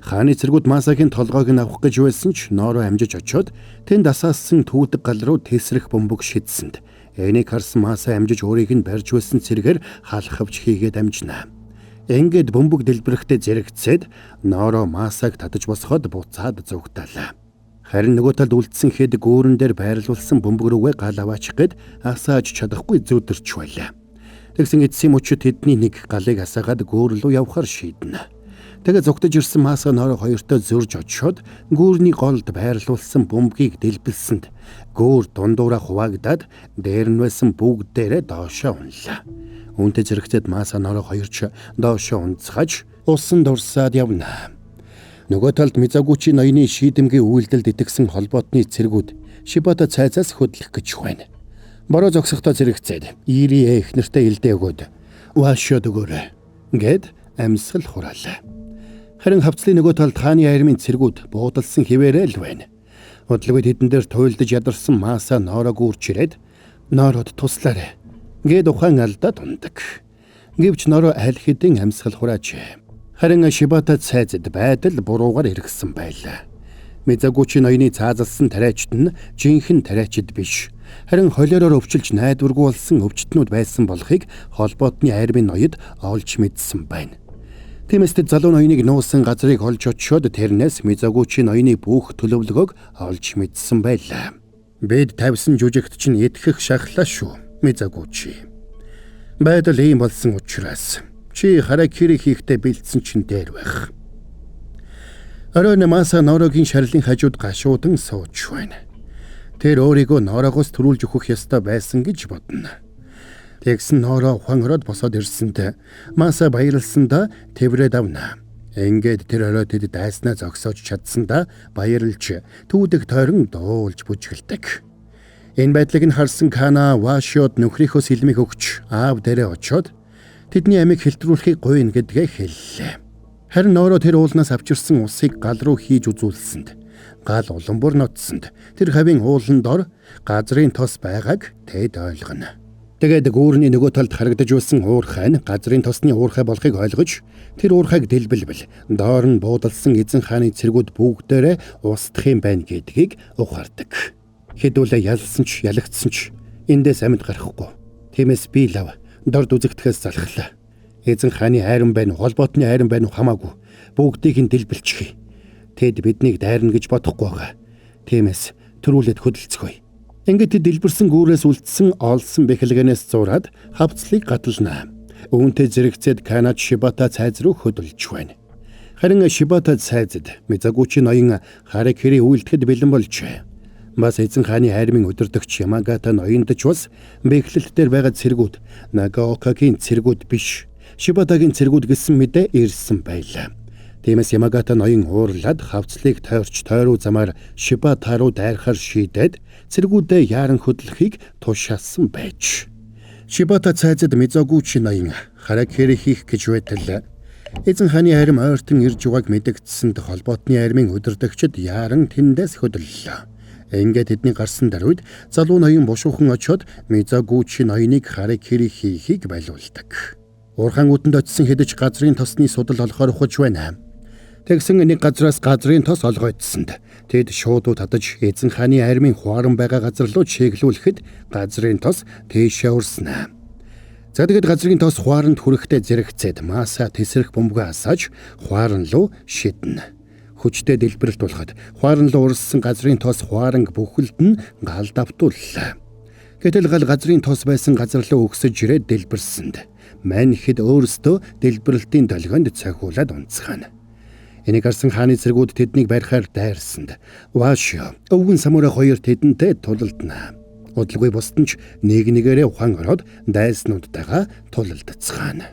S1: Хааны цэргүүд Масагийн толгойг нь авах гэж байсан ч Норо амжиж очиод тэнд асаасан түүдэг гал руу тесрэх бөмбөг шидсэнд энийг харсан Маса амжиж өөрийг нь барьж байсан цэргээр халахвч хийгээд амжина. Ингээд бөмбөг дэлбэрэхдээ зэрэгцээд Норо Масаг татаж босгоод буцаад зүгтаалаа. Харин нөгөө талд үлдсэн хэд гүүрэн дээр байрлуулсан бөмбөг рүүгээ гал аваачих гээд асааж чадахгүй зүудэрч байлаа. Тэгсэн эцсийн мөчөд тэдний нэг галыг асаагаад гүүр рүү явхаар шийднэ. Тэгээ зүгтэж ирсэн Маса Норо хоёртой зөрж очиод гүүрний голд байрлуулсан бөмбөгийг дэлбэлсэнд гүүр дундуураа хуваагдаад дээр нь байсан бүгд дээрээ доошоо унлаа. Үүнтэй зэрэгцээд Маса Норо хоёрч доошоо унцгаж усан дурсаад явна. Нөгөө талд Мизагучи ноёны шийдэмгийн үйлдэлд итгэсэн холбоотны цэргүүд Шибата цайзаас хөдлөх гэж байна. Бороо зогсохдоо зэрэгцээд Ирие эхнэртэй илдээ өгөөд "Уашаад өгөөрэй" гэд амьсгал хураалаа. Харин хавцлын нөгөө талд хааны армийн цэргүүд буудалсан хിവэрэл байна. Удалгүй тэдэн дээр туйлдж ядарсан Маса Норог үрж ирээд "Нород туслаарай" гэд ухаан алдаад ундаг. Гэвч Норо аль хэдийн амьсгал хураажээ. Харин Шибата цайзад байдал буруугаар эргэсэн байлаа. Мизагучи ноёны цаазалсан тариачид нь жинхэнэ тариачид биш. Харин холиороор өвчилж найдваргүй болсон өвчтнүүд байсан болохыг холбоотны армийн ноёд олж мэдсэн байна. Тиймээс тэд залуу ноёныг нуусан газрыг олж очиод тэрнээс Мизагучи ноёны бүх төлөвлөгөөг олж мэдсэн байлаа. Бид тавьсан жүжигт чинь итгэх шахлаа шүү, Мизагучи. Байдал ийм болсон учраас чи харакири хийхдээ бэлдсэн чинь дээр байх. Оройн Маса Норогийн шарлын хажууд гашуудан сууж байна. Тэр өөрийгөө Норогоос төрүүлж өгөх ёстой байсан гэж бодно. Тэгсэн Норо ухаан ороод босоод ирсэнтэй Маса баярлсандаа тэврээд авна. Ингээд тэр орой тэд дайснаа зогсоож чадсандаа баярлж түүдэг тойрон дуулж бүжгэлдэг. Энэ байдлыг нь харсан Кана Вашиод нөхрийнхөө сэлмийг өгч аав дээрээ очиод тэдний амийг хэлтрүүлэхийг гуйна гэдгээ хэллээ. Харин Норо тэр уулнаас авчирсан усыг гал руу хийж үзүүлсэнд гал улам бүр ноцсонд тэр хавийн уулан дор газрын тос байгааг тэд ойлгоно. Тэгээд гүүрний нөгөө талд харагдаж байсан уурхай нь газрын тосны уурхай болохыг ойлгож тэр уурхайг дэлбэлбэл доор нь буудалсан эзэн хааны цэргүүд бүгдээрээ устдах юм байна гэдгийг ухаардаг. Хэдүүлээ ялсан ч ялагдсан ч эндээс амьд гарахгүй. Тиймээс би лав дорд үзэгдэхээс залхлаа. Эзэн хааны хайран байна, холбоотны хайран байна уу хамаагүй. Бүгдийг нь дэлбэлчихье. Тэд биднийг дайрна гэж бодохгүй байгаа. Тиймээс төрүүлээд хөдөлцгөөе. Ингээд дэлбэрсэн гүүрээс үлдсэн олсон бэхэлгэнээс зураад хавцлыг гатална. Үүнтэй зэрэгцээд Канад Шибата цайз руу хөдөлж байна. Харин Шибата цайзад Мизагучи ноён харакири үйлдэхэд бэлэн болжээ. Бас эзэн хааны хайрмын өдөртөгч Ямагата ноёнд ч бас бэхлэлт дээр байгаа цэргүүд Нагаокагийн цэргүүд биш, Шибатагийн цэргүүд гэсэн мэдээ ирсэн байлаа. Тиймээс Ямагата ноён уурлаад хавцлыг тойрч тойруу замаар Шибата руу дайрахаар шийдээд цэргүүдээ яаран хөдлөхийг тушаасан байж. Шибата цайзад Мизагучи ноён харакири хийх гэж байтал эзэн хааны хайрам ойртон ирж байгааг мэдэгдсэнд холбоотны армийн өдөртөгчд яаран тэндээс хөдлөлөө. Ингээд тэдний гарсан даруйд залуу ноён бушуухан очоод Мизагучи ноёныг харакири хийхийг байлуулдаг. Уурхаан үдэнд очисон хэдэж газрын тосны судал олохоор ухаж байна. Тэгсэн нэг газраас газрын тос олгойтсонд тэд шууд татаж эзэн хааны армийн хуаран байгаа газар руу чиглүүлэхэд газрын тос тийшээ урснаа. За тэгэд газрын тос хуаранд хүрэхдээ зэрэгцээд Маса тесрэх бөмбөгөө асааж хуаран руу шиднэ. Хүчтэй дэлбэрэлт болоход хуаран руу урссан газрын тос хуаранг бүхэлд нь гал давтууллаа. Гэтэл гал газрын тос байсан газар руу өгсөж ирээд дэлбэрсэнд мань хэд өөрсдөө дэлбэрэлтийн долгионд цохиулаад унцгаана. Энийг харсан хааны цэргүүд тэднийг барихаар дайрсанд Вашио өвгөн самурай хоёр тэдэнтэй тулалдана. Удалгүй бусд нь ч нэг нэгээрээ ухаан ороод дайснуудтайгаа тулалдацгаана.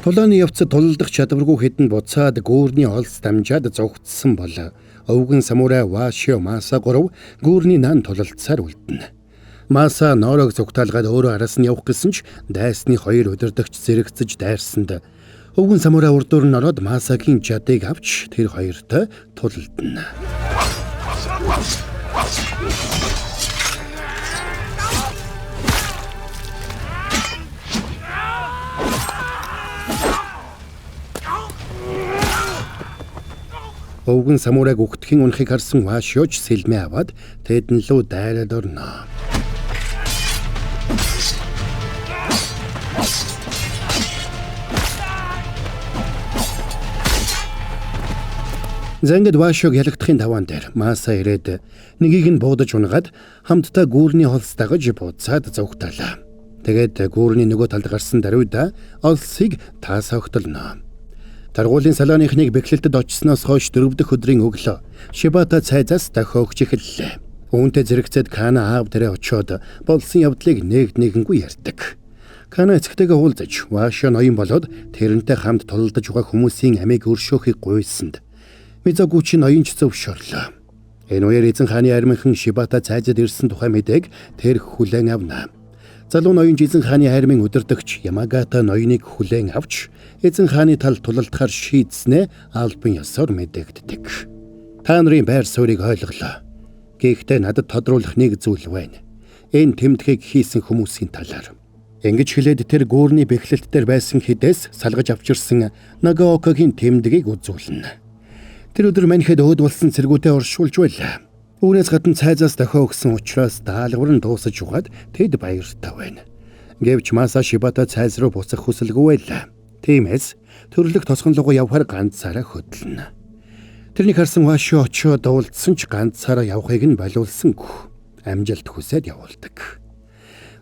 S1: Тулааны явцад тулалдах чадваргүй хэдэн буцаад гүүрний олс дамжаад зогтсон бол өвгөн самурай Вашио Маса 3 гүүрний наан тулалдсаар үлдэнэ. Маса ноорог зогтаалгаад өөрөө араас нь явах гэсэн ч дайсны хоёр удирдагч зэрэгцэж дайрсанд өвгөн самурай урдуур нь ороод Масагийн жадыг авч тэр хоёртой тулалдана. Өвгөн самурайг үхтгэн унахыг харсан Вашиоч сэлмээ аваад тэдэн лүү дайраад орно. Зангид Вашиог ялагдахын даваан дээр Маса ирээд нэгийг нь буудаж унгаад хамтдаа гүүрний холс дагаж буцаад зогтаалаа. Тэгээд гүүрний нөгөө талд гарсан даруйда олсыг таасаогтолно. Таргуулийн салааныхныг бэхлэлтэд очсноос хойш 4 дахь өдрийн өглөө Шибата цайзаас дохиогч эхэллээ. Үүнтэй зэрэгцээд Кана аав дээрээ очиод болсон явдлыг нэгэнгүй ярьдаг. Кана эцэгтэйгээ уулзаж Вашио ноён болоод тэрнтэй хамт тулалдаж байгаа хүмүүсийн амийг өршөөхийг гуйсанд Мизагучи ноён ч зөвшөөрлөө. Энэ үеэр эзэн хааны армийнхан Шибата цайзад ирсэн тухай мэдээг тэр хүлээн авна. Залуу ноён эзэн хааны армийн удирдагч Ямагата ноёныг хүлээн авч эзэн хааны тал тулалдахаар шийдснээ албан ёсоор мэдэгддэг. Та нарын байр суурийг ойлголоо. Гэхдээ надад тодруулах нэг зүйл байна. Энэ тэмдгийг хийсэн хүмүүсийн талаар. Ингэж хэлээд тэр гүүрний бэхлэлт дээр байсан хэдээс салгаж авчирсан Нагаокагийн тэмдгийг үзүүлнэ. Тэр өдөр маньхэд өөд болсон цэргүүдэд оршуулж байлаа. Үүнээс гадна цайзаас дохио өгсөн учраас даалгавар нь дуусаж угаад тэд баяртай байна. Гэвч Маса Шибата цайз руу буцах хүсэлгүй байлаа. Тиймээс төрлөх тосгонлогоо явахаар ганцаараа хөдлөнө. Тэрнийг харсан Вашио очиод уулзсан ч ганцаараа явахыг нь болиулсангүй. Амжилт хүсээд явуулдаг.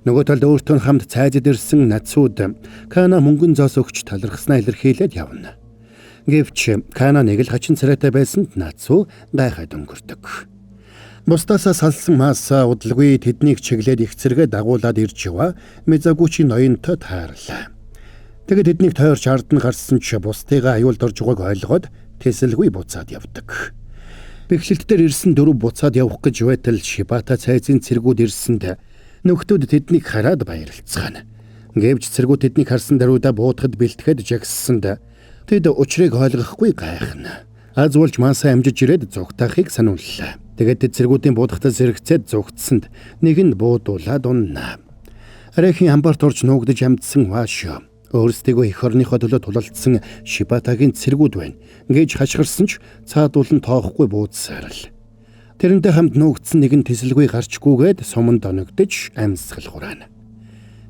S1: Нөгөө талд өөртөө хамт цайзад ирсэн нацууд Кана мөнгөн зоос өгч талархснаа илэрхийлээд явна. Гэвч Кана нэг л хачин царайтай байсанд нацуу гайхаад өнгөрдөг. Бусдаасаа салсан Маса удалгүй тэднийг чиглээд их зэрэгэ дагуулад ирж яваа Мизагучи ноёнтой таарлаа. Тэгээд тэднийг тойрч ард нь гарсан ч бусдыгаа аюулд орж байгааг ойлгоод тэсэлгүй буцаад явдаг. Бэхлэлт дээр ирсэн 4 буцаад явах гэж байтал Шибата цайзын цэргүүд ирсэнд нөхдүүд тэднийг хараад баярлцгаана. Гэвч цэргүүд тэднийг харсан даруйда буудахад бэлтгэхэд жагссанд тэд учрыг ойлгохгүй гайхна. Аз болж Маса амжиж ирээд зугтаахыг санууллаа. Тэгээд цэргүүдийн буудахтаа зэрэгцээд зугтсанд нэг нь буудуулаад уннаа. Арайхийн амбарт орж нуугдж амьдсан Вашио өөрсдийгөө эх орныхоо төлөө тулалдсан Шибатагийн цэргүүд байна гэж хашгирсан ч цаадуулан тоохгүй буудсаар л. Тэрнтэй хамт нуугдсан нэг нь тэсэлгүй гарчгүйгээд суманд оногдож амьсгал хураана.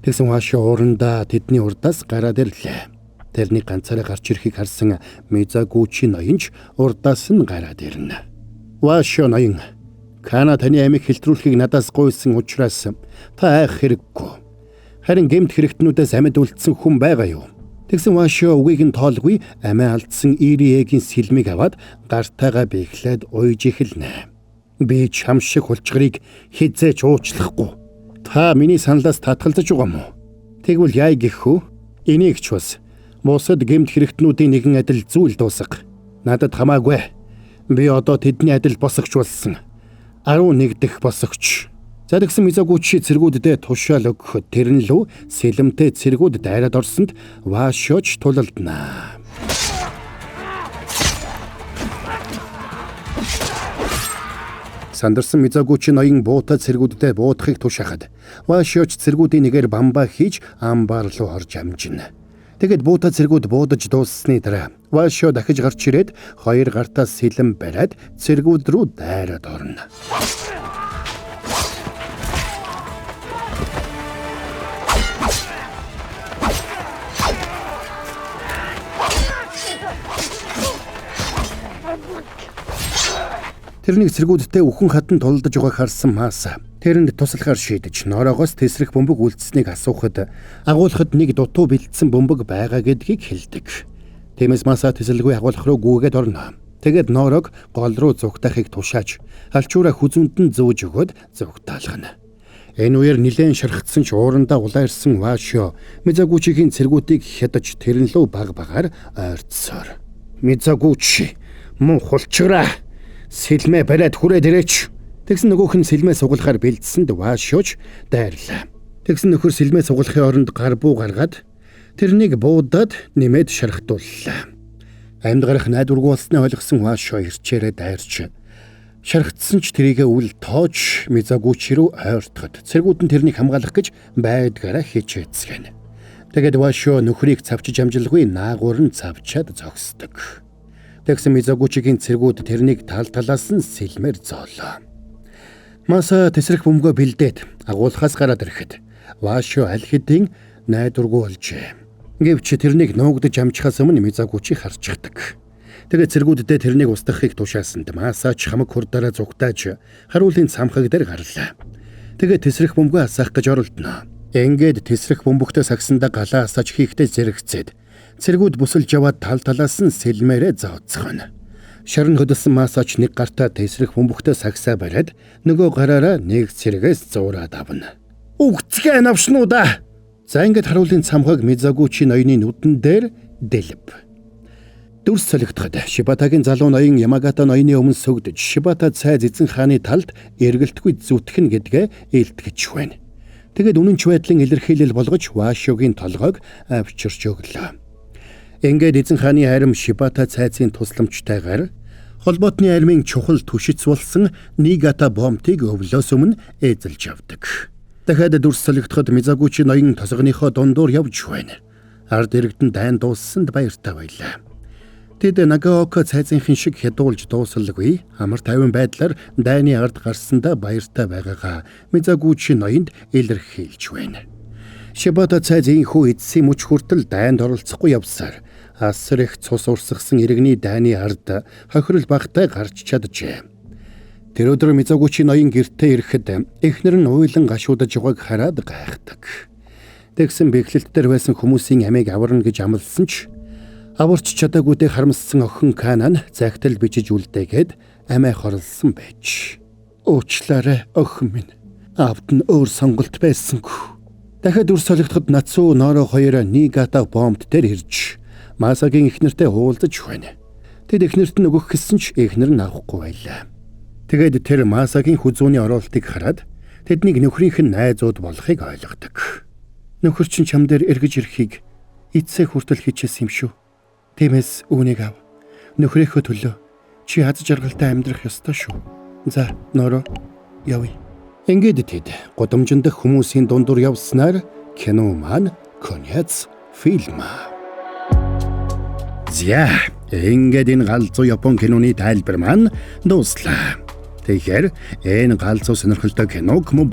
S1: Тэгсэн Вашио уурандаа тэдний урдаас гараад ирлээ. Тэрний ганцаараа гарч ирэхийг харсан Мизагучи ноёнч урдаас нь гараад ирнэ. Вашио ноён, Кана таны амийг хэлтрүүлэхийг надаас гуйсан учраас та айх хэрэггүй. Харин гэмт хэрэгтнүүдээс амьд үлдсэн хүн байгаа юу? Тэгсэн Вашио үгийг нь тоолгүй амиа алдсан Ириегийн сэлмийг аваад гартайгаа бэхлээд уйж эхэлнэ. Би чам шиг хулчгарыг хизээч уучлахгүй. Та миний саналаас татгалзаж байгаа мó? Тэгвэл яа гэх үү? Энийг ч бас бусад гэмт хэрэгтнүүдийн нэгэн адил зүйл дуусга. Надад хамаагүй. Би одоо тэдний адил босгоч болсон. 11 дахь босогч. За тэгсэн Мизагучи цэргүүддээ тушаал өгөхөд тэрэн лүү сэлэмтэй цэргүүд дайраад орсонд Вашиоч тулалднаа. Сандарсан Мизагучи ноён буута цэргүүддээ буудахыг тушаахад Вашиоч цэргүүдийн нэгээр бамбаа хийж амбар руу орж амжина. Тэгэд буута цэргүүд буудаж дууссаны дараа Вашио дахиж гарч ирээд хоёр гартаа сэлэм бариад цэргүүд рүү дайраад орно. Тэрнийг цэргүүдтэй үхэн хатан тулдаж байгааг харсан Маса тэрэнд туслахаар шийдэж ноороогоос тесрэх бөмбөг үлдсэнийг асуухад агуулхад нэг дутуу бэлдсэн бөмбөг байгаа гэдгийг хэлдэг. Тиймээс Маса тэсэлгүй агуулх руу гүгээд орно. Тэгээд ноорог гол руу зүгтахыг тушааж алчуураа хүзүнд нь зөөж өгөөд зүгтаалгана. Энэ үеэр нилээн шархтсан ч уурандаа улаарсан Вашио Мизагучигийн цэргүүдийг хядаж тэрэн лөө баг багаар ойртсоор. Мизагучи мөн хулчраа сэлмээ бариад хүрээд ирээч. Тэгсэн нөгөөх нь сэлмээ сугалахаар бэлдсэнд Вашиоч дайрлаа. Тэгсэн нөхөр сэлмээ сугалахын оронд гар буу гаргаад тэрнийг буудаад нэмээд шархтууллаа. Амьд гарах найдваргүй болсныг ойлгосон Вашио ирчээрээ дайрч шархтсан ч тэрийгэ үл тоож Мизагучи руу ойртоход цэргүүд нь тэрнийг хамгаалах гэж байдгаараа хичээцгэн. Тэгээд Вашио нөхрийг цавчиж амжилгүй наагур нь цавчаад зогсдог. Тэгсэн Мизагучигийн цэргүүд тэрнийг тал талаас нь сэлмээр зоолоо. Маса тесрэх бөмбөгөө бэлдээд агуулхаас гараад ирэхэд Вашио аль хэдийн найдваргүй болжээ. Гэвч тэрнийг нуугдаж амжихаас өмнө Мизагучи харчихдаг. Тэгээд цэргүүддээ тэрнийг устгахыг тушаасанд Масач хамаг хурдаараа зүгтааж харуулын цамхаг дээр гарлаа. Тэгээд тесрэх бөмбөгөө асаах гэж оролдоно. Ингээд тесрэх бөмбөгтөө сагсандаа галаа асааж хийхдээ зэрэгцээд цэргүүд бүсэлж яваад тал талаас нь сэлмээрээ зооцгоно. Шарн хөдөлсөн Масач нэг гартаа тесрэх бөмбөгтөө сагсаа бариад нөгөө гараараа нэг цэргээс зуураад авна. Үгцгээ навшнуудаа. За ингээд харуулын цамхаг Мизагучи ноёны нүдэн дээр дэлб. Дүрс солигдоход Шибатагийн залуу ноён Ямагата ноёны өмнө сөгдөж Шибата цайз эзэн хааны талд эргэлтгүй зүтгэн гэдгээ илтгэж байна. Тэгэд үнэнч байдлын илэрхийлэл болгож Вашиогийн толгойг авчирч өглөө. Ингээд эзэн хааны арим Шибата цайзын тусламжтайгаар холбоотны армийн чухал түшиц болсон Нигата бомтыг өвлөөс өмнө эзэлж явдаг. Дахиад дүрс солигдоход Мизагучи ноён тосгоныхоо дундуур явж байна. Ард иргэдэн дайн дууссанд баяртай байлаа. Тэд Нагаока цайзынхын шиг хядуулж дуусалгүй амар тайван байдлаар дайны ард гарсандаа баяртай байгаагаа Мизагучи ноёнд илэрхийлж байна. Шибата цайзын хүү эцсийн мөч хүртэл дайнд оролцохгүй явсаар асар их цус урсгасан иргэний дайны ард хохирол багтай гарч чаджээ. Тэр өдөр Мизагучи ноён гэртээ ирэхэд эхнэр нь уйлан гашуудаж байгааг хараад гайхдаг. Тэгсэн бэхлэлт дээр байсан хүмүүсийн амийг аварна гэж амласан ч аварч чадаагүйдээ харамссан охин Канан загтал бичиж үлдээгээд амиа хорлсон байж. Уучлаарай охин минь. Аавд нь өөр сонголт байсангүй. Дахиад дүр солигдоход Нацуу Норо хоёр Нигата бомб дээр ирж Масагийн эхнэртэй уулзаж байна. Тэд эхнэрт нь өгөх гэсэн ч эхнэр нь авахгүй байлаа. Тэгээд тэр Масагийн хүзүүний оролтыг хараад тэднийг нөхрийнх нь найзууд болохыг ойлгодог. Нөхөр чинь чам дээр эргэж ирэхийг эцсээ хүртэл хичээсэн юм шүү. Тиймээс үүнийг ав. Нөхрийнхөө төлөө чи аз жаргалтай амьдрах ёстой шүү. За, Норо явъя. Ингээд тэд гудамжинд хүмүүсийн дундуур явснаар кино маань конец фильм. За, ингээд энэ галзуу Япон киноны тайлбар маань дууслаа. Тэгэхээр энэ галзуу сонирхолтой киног мөн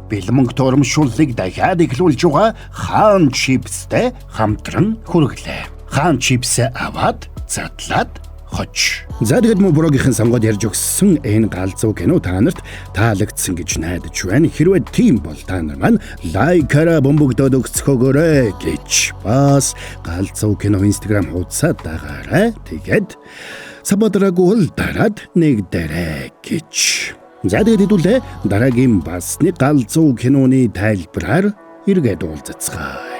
S1: бэлмэнг туурамшууллыг дахиад эхлүүлж байгаа Хаан Чипстэй хамтран хүргэлээ. Хаан Чипсээ аваад задлаад хоч. За тэгэд мөн буруугийнхэн сонгоод ярьж өгсөн энэ галзуу кино та нарт таалагдсан гэж найдаж байна. Хэрвээ тийм бол та нар маань лайкаараа бөмбөгдөөд өгцгөөгөөрэй гэж бас галзуу кино Instagram хуудасаа дагаарай. Тэгээд сабадрагуул дараад нэгдэрэй гэж. За тэгээд хэдүүлээ дараагийн бас нэг галзуу киноны тайлбараар эргээд уулзацгаая.